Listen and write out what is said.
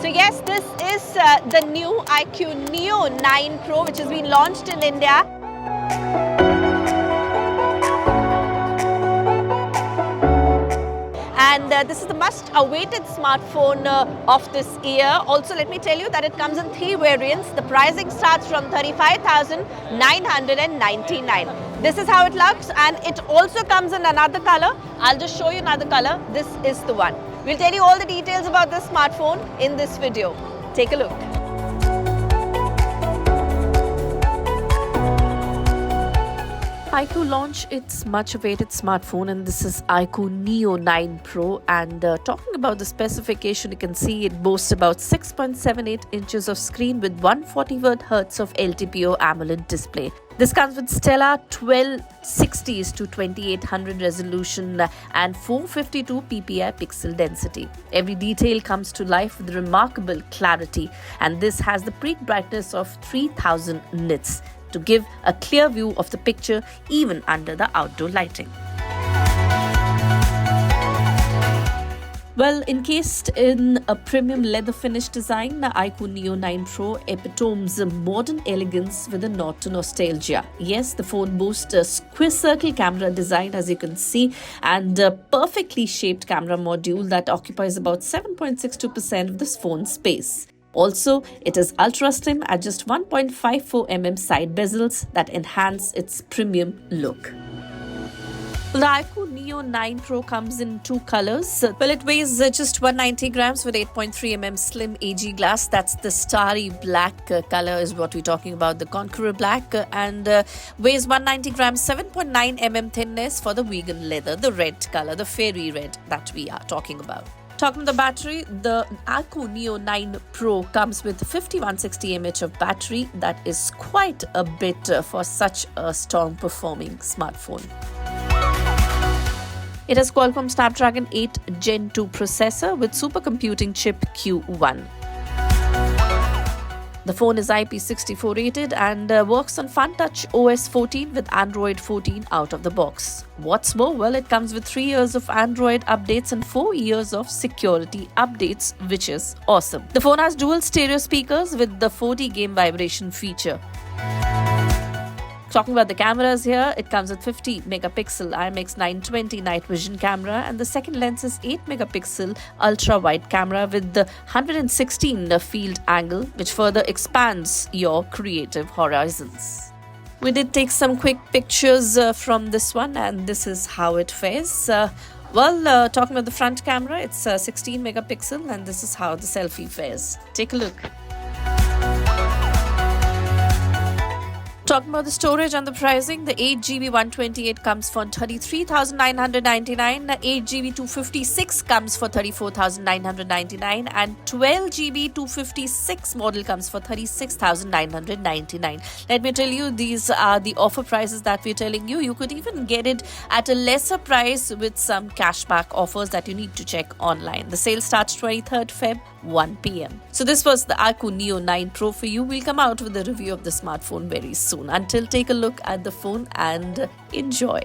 yes, this is the new iQOO Neo9 Pro, which has been launched in India. And this is the most-awaited smartphone of this year. Also, let me tell you that it comes in 3 variants. The pricing starts from 35,999. This is how it looks, and it also comes in another color. I'll just show you another color. This is the one. We'll tell you all the details about this smartphone in this video. Take a look. iQOO launched its much-awaited smartphone, and this is iQOO Neo9 Pro. And talking about the specification, you can see it boasts about 6.78 inches of screen with 140Hz of LTPO AMOLED display. This comes with stellar 1260s to 2800 resolution and 452 ppi pixel density. Every detail comes to life with remarkable clarity, and this has the peak brightness of 3000 nits to give a clear view of the picture even under the outdoor lighting. Well, encased in a premium leather finish design, the iQOO Neo9 Pro epitomes modern elegance with a nod to nostalgia. Yes, the phone boasts a square circle camera design, as you can see, and a perfectly shaped camera module that occupies about 7.62% of this phone's space. Also, it is ultra slim at just 1.54mm side bezels that enhance its premium look. The iQOO Neo9 Pro comes in 2 colors. Well, it weighs just 190 grams with 8.3mm slim AG glass. That's the starry black color is what we're talking about, the Conqueror black, and weighs 190 grams, 7.9mm thinness for the vegan leather, the red color, the fairy red that we are talking about. Talking about the battery, the iQOO Neo9 Pro comes with 5160 mAh of battery. That is quite a bit for such a strong performing smartphone. It has Qualcomm Snapdragon 8 Gen 2 processor with supercomputing chip Q1. The phone is IP64 rated and works on FunTouch OS 14 with Android 14 out of the box. What's more, well, it comes with 3 years of Android updates and 4 years of security updates, which is awesome. The phone has dual stereo speakers with the 4D game vibration feature. Talking about the cameras here, it comes with 50 megapixel IMX920 night vision camera, and the second lens is 8 megapixel ultra wide camera with the 116 field angle, which further expands your creative horizons. We did take some quick pictures from this one, and this is how it fares. Talking about the front camera, it's 16 megapixel, and this is how the selfie fares. Take a look. Talking about the storage and the pricing, the 8GB 128 comes for 33,999, 8GB 256 comes for 34,999, and 12GB 256 model comes for 36,999. Let me tell you, these are the offer prices that we're telling you. You could even get it at a lesser price with some cashback offers that you need to check online. The sale starts 23rd Feb, 1 p.m. So this was the iQOO Neo9 Pro for you. We'll come out with a review of the smartphone very soon. Until, take a look at the phone and enjoy.